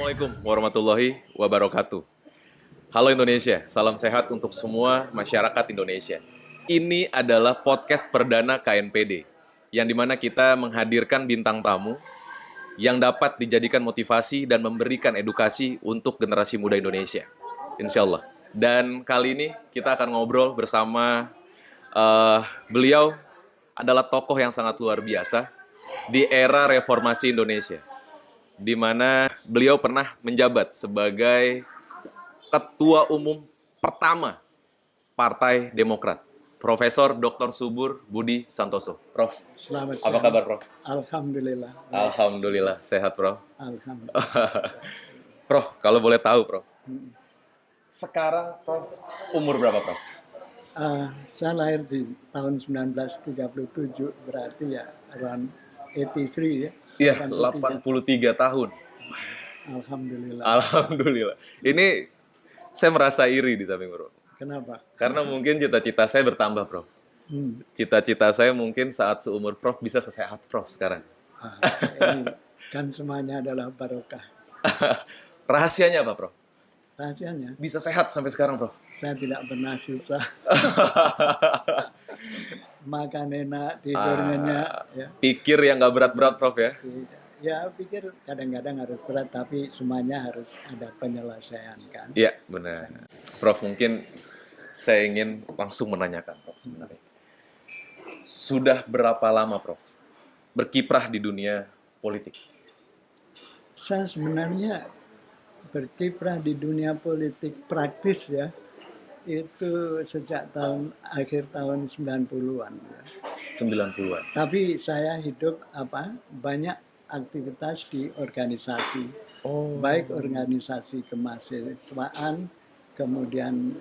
Assalamualaikum warahmatullahi wabarakatuh. Halo Indonesia, salam sehat untuk semua masyarakat Indonesia. Ini adalah podcast perdana KNPD, yang dimana kita menghadirkan bintang tamu yang dapat dijadikan motivasi dan memberikan edukasi untuk generasi muda Indonesia. Insya Allah. Dan kali ini kita akan ngobrol bersama beliau adalah tokoh yang sangat luar biasa di era reformasi Indonesia, di mana beliau pernah menjabat sebagai Ketua Umum pertama Partai Demokrat, Profesor Dr. Subur Budi Santoso. Prof, Selamat apa siang. kabar, Prof? Alhamdulillah. Alhamdulillah, sehat, Prof. Alhamdulillah. Prof, kalau boleh tahu, Prof, sekarang Prof umur berapa, Prof? Saya lahir di tahun 1937, berarti ya around 83 ya. Iya, 83. 83 tahun. Alhamdulillah. Alhamdulillah. Ini saya merasa iri di samping, Prof. Kenapa? Karena mungkin cita-cita saya bertambah, Prof. Cita-cita saya mungkin saat seumur Prof bisa sesehat Prof sekarang. Ini kan semuanya adalah barokah. Rahasianya apa, Prof? Rahasianya, Bisa sehat sampai sekarang, Prof? saya tidak pernah susah. Makan enak, tidur nyenyak. Ya. Pikir yang nggak berat-berat, Prof, ya? Ya, pikir kadang-kadang harus berat, tapi semuanya harus ada penyelesaian kan. Iya, benar. Prof, mungkin saya ingin langsung menanyakan, Prof, sebenarnya. Sudah berapa lama, Prof, berkiprah di dunia politik? Saya sebenarnya berkiprah di dunia politik praktis ya, itu sejak akhir tahun 90-an. Ya. 90-an. Tapi saya hidup banyak aktivitas di organisasi, baik organisasi kemahasiswaan, kemudian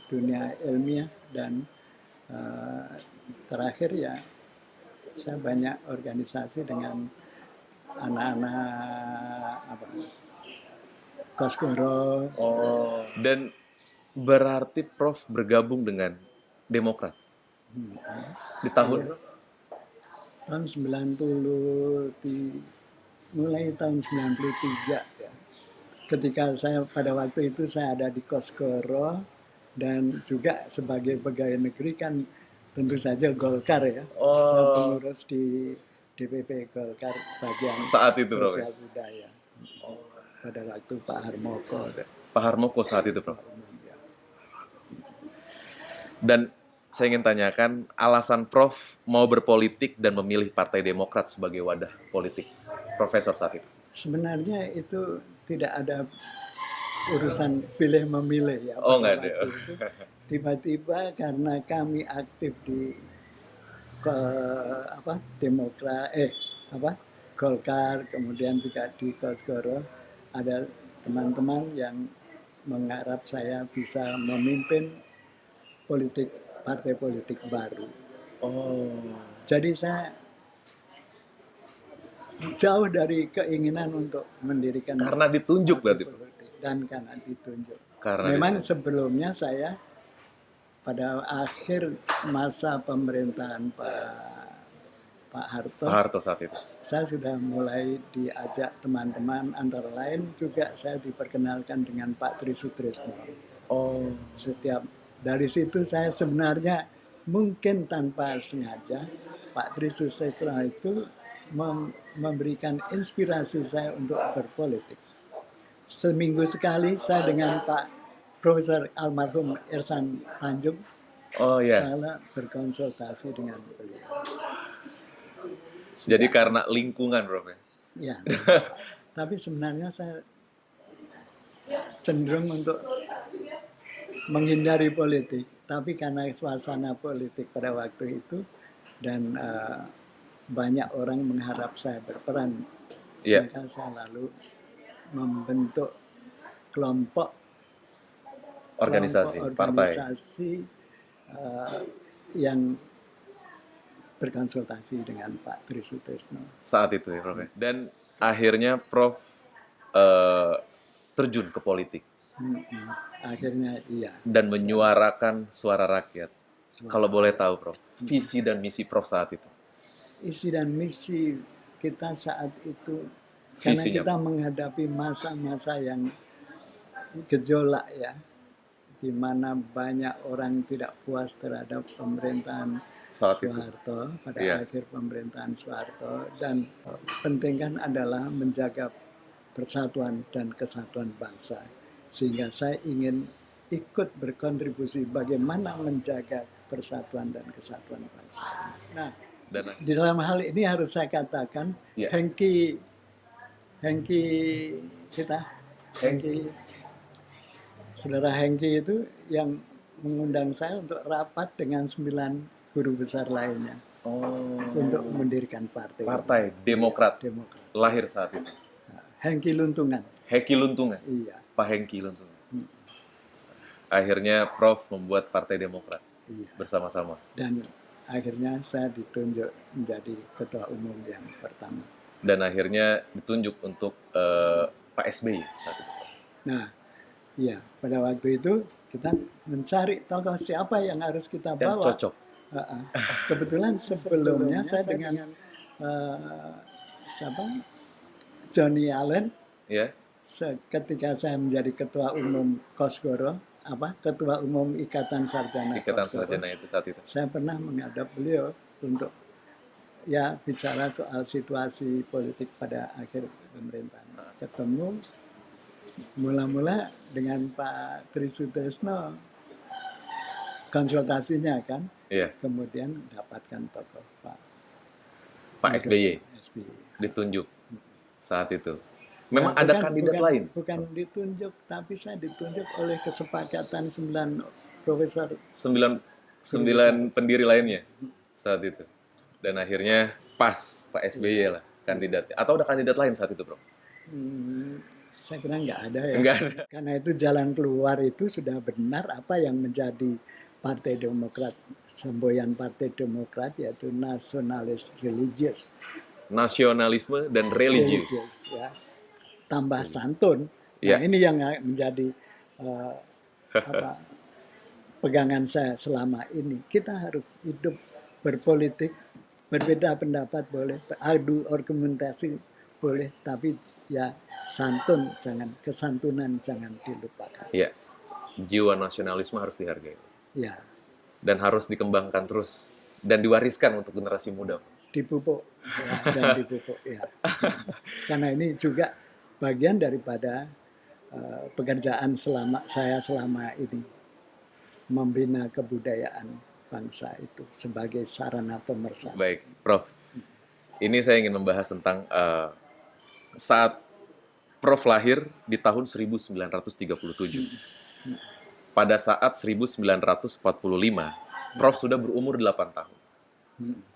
dunia ilmiah, dan terakhir ya saya banyak organisasi dengan anak-anak Koskoro. Dan berarti Prof bergabung dengan Demokrat di tahun Tahun 90, mulai tahun 93 ya. Ketika saya pada waktu itu saya ada di Koskoro dan juga sebagai pegawai negeri kan tentu saja Golkar ya. Saya pengurus di DPP Golkar bagian saat itu, Prof, sosial budaya. Pada waktu Pak Harmoko. Pak Harmoko saat itu, Prof. Dan saya ingin tanyakan alasan Prof mau berpolitik dan memilih Partai Demokrat sebagai wadah politik Profesor saat itu. Sebenarnya itu tidak ada urusan pilih memilih ya. Nggak ada. Itu tiba-tiba karena kami aktif di Golkar, kemudian juga di Koskoro, ada teman-teman yang mengharap saya bisa memimpin partai politik baru. Jadi saya jauh dari keinginan untuk mendirikan Karena ditunjuk berarti, politik, dan karena ditunjuk. Memang sebelumnya saya pada akhir masa pemerintahan Pak Harto saat itu, saya sudah mulai diajak teman-teman, antara lain juga saya diperkenalkan dengan Pak Tri Sutrisno. Dari situ saya sebenarnya mungkin tanpa sengaja Pak Tri Sutrisno itu memberikan inspirasi saya untuk berpolitik. Seminggu sekali saya dengan Pak Profesor almarhum Irsan Tanjung, saya berkonsultasi dengan beliau. Jadi karena lingkungan, Prof, ya? Ya. Tapi sebenarnya saya cenderung untuk menghindari politik, tapi karena suasana politik pada waktu itu dan banyak orang mengharap saya berperan, maka saya lalu membentuk kelompok organisasi partai yang berkonsultasi dengan Pak Tri Sutrisno saat itu ya, Prof. Dan akhirnya Prof terjun ke politik. Akhirnya iya. Dan menyuarakan suara rakyat. Kalau boleh tahu, Prof, visi dan misi Prof saat itu. Isi dan misi kita saat itu Karena visinya. kita menghadapi masa-masa yang gejolak ya, di mana banyak orang tidak puas terhadap pemerintahan Saat itu. Soeharto pada Iya. akhir pemerintahan Soeharto, dan penting kan adalah menjaga persatuan dan kesatuan bangsa, sehingga saya ingin ikut berkontribusi bagaimana menjaga persatuan dan kesatuan bangsa. Nah, Dan di dalam hal ini harus saya katakan Iya. Hengki kita, Hengki, saudara Hengki itu yang mengundang saya untuk rapat dengan 9 guru besar lainnya untuk mendirikan partai Partai Demokrat Demokrat. lahir saat itu. Hengki Luntungan. Hengki Luntungan. Iya. Pak Hengki Luntungan. Akhirnya Prof membuat Partai Demokrat Iya. bersama-sama. Dan akhirnya saya ditunjuk menjadi ketua umum yang pertama. Dan akhirnya ditunjuk untuk Pak SBY saat itu. Nah, iya, pada waktu itu kita mencari tokoh siapa yang harus kita Yang bawa. cocok. Kebetulan sebelumnya saya dengan siapa? Johnny Allen. Ya. Ketika saya menjadi ketua umum Kosgoro, ketua umum Ikatan Sarjana Ikatan Kosgoro, Sarjana itu saat itu. saya pernah menghadap beliau untuk ya bicara soal situasi politik pada akhir pemerintahan. Ketemu mula-mula dengan Pak Trisutesno, konsultasinya kan, Iya. kemudian dapatkan tokoh Pak SBY SBY. ditunjuk saat itu. Memang Ya, ada kandidat lain. Bukan ditunjuk, tapi saya ditunjuk oleh kesepakatan 9 profesor. 9 pendiri lainnya saat itu. Dan akhirnya pas Pak SBY lah kandidatnya. Atau ada kandidat lain saat itu, Bro? Saya kira nggak ada ya. Nggak ada. Karena itu jalan keluar itu sudah benar apa yang menjadi Partai Demokrat, semboyan Partai Demokrat, yaitu nasionalis religius. Nasionalisme dan religius. Ya. Tambah santun. Ya. Nah, ini yang menjadi pegangan saya selama ini. Kita harus hidup berpolitik, berbeda pendapat boleh, adu argumentasi boleh, tapi ya santun jangan, kesantunan jangan dilupakan. Iya. Jiwa nasionalisme harus dihargai. Ya. Dan harus dikembangkan terus dan diwariskan untuk generasi muda. Dipupuk ya, dan dipupuk ya. Karena ini juga bagian daripada pekerjaan saya selama ini, membina kebudayaan bangsa itu sebagai sarana pemersatu. Baik, Prof. Ini saya ingin membahas tentang saat Prof lahir di tahun 1937. Pada saat 1945, Prof sudah berumur 8 tahun.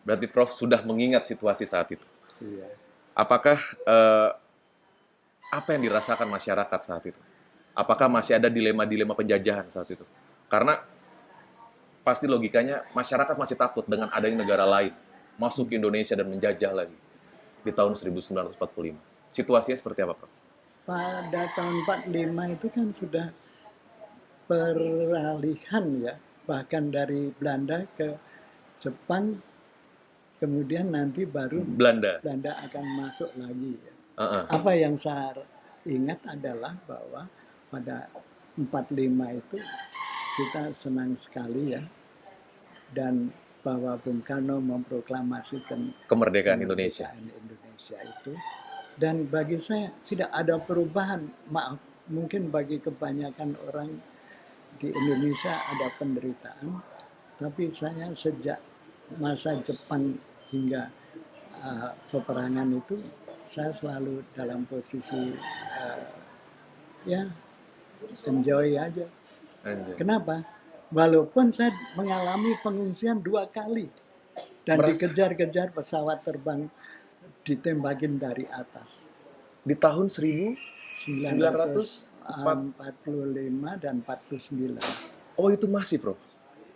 Berarti Prof sudah mengingat situasi saat itu. Iya. Apakah apa yang dirasakan masyarakat saat itu? Apakah masih ada dilema-dilema penjajahan saat itu? Karena pasti logikanya masyarakat masih takut dengan adanya negara lain masuk ke Indonesia dan menjajah lagi di tahun 1945. Situasinya seperti apa, Prof? Pada tahun 45 itu kan sudah peralihan ya, bahkan dari Belanda ke Jepang, kemudian nanti baru Belanda akan masuk lagi ya. Apa yang saya ingat adalah bahwa pada 45 itu kita senang sekali ya, dan bahwa Bung Karno memproklamasikan kemerdekaan Indonesia itu, dan bagi saya tidak ada perubahan. Maaf, mungkin bagi kebanyakan orang di Indonesia ada penderitaan, tapi saya sejak masa Jepang hingga peperangan itu saya selalu dalam posisi ya enjoy aja. Kenapa? Walaupun saya mengalami pengungsian 2 kali dan dikejar-kejar pesawat terbang, ditembakin dari atas. Di tahun 1945 dan 49. Oh, itu masih, Prof?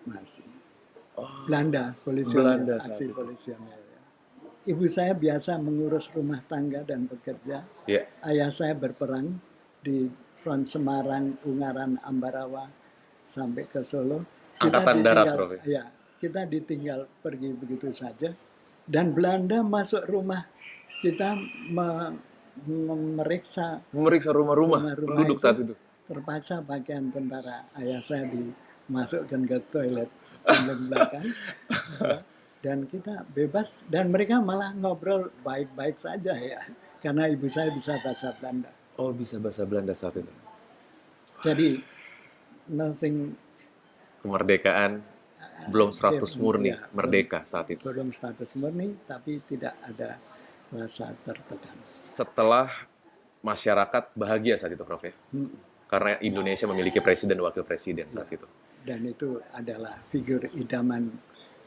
Masih. Belanda, polisionil, aksi itu. polisionil. Ibu saya biasa mengurus rumah tangga dan bekerja. Yeah. Ayah saya berperang di front Semarang, Ungaran, Ambarawa, sampai ke Solo. Angkatan darat, Prof. Ya, kita ditinggal pergi begitu saja. Dan Belanda masuk rumah kita memeriksa Memeriksa rumah-rumah rumah-rumah penduduk itu. saat itu. Terpaksa bagian tentara ayah saya dimasukkan ke toilet samping belakang, ya. Dan kita bebas, dan mereka malah ngobrol baik-baik saja ya, karena ibu saya bisa bahasa Belanda. Oh, bisa bahasa Belanda saat itu. Jadi nothing, Kemerdekaan belum 100 murni, ya, merdeka saat itu. belum status murni, tapi tidak ada rasa tertekan. Setelah masyarakat bahagia saat itu, Prof, ya? Hmm. Karena Indonesia memiliki presiden dan wakil presiden saat itu. Dan itu adalah figur idaman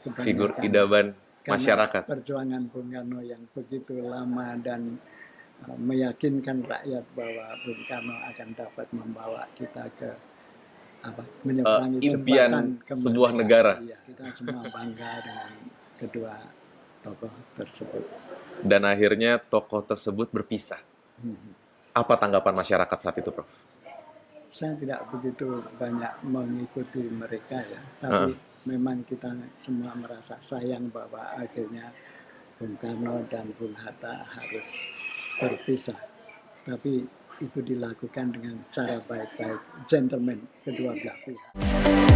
kebanyakan. Figur idaman Karena masyarakat. perjuangan Bung Karno yang begitu lama dan meyakinkan rakyat bahwa Bung Karno akan dapat membawa kita ke menyeberangi impian jembatan sebuah kemerdekaan. negara. Iya, kita semua bangga dengan kedua tokoh tersebut. Dan akhirnya tokoh tersebut berpisah. Apa tanggapan masyarakat saat itu, Prof? Saya tidak begitu banyak mengikuti mereka ya, tapi memang kita semua merasa sayang bahwa akhirnya Bung Karno dan Bung Hatta harus berpisah. Tapi itu dilakukan dengan cara baik-baik, gentleman kedua belah pihak.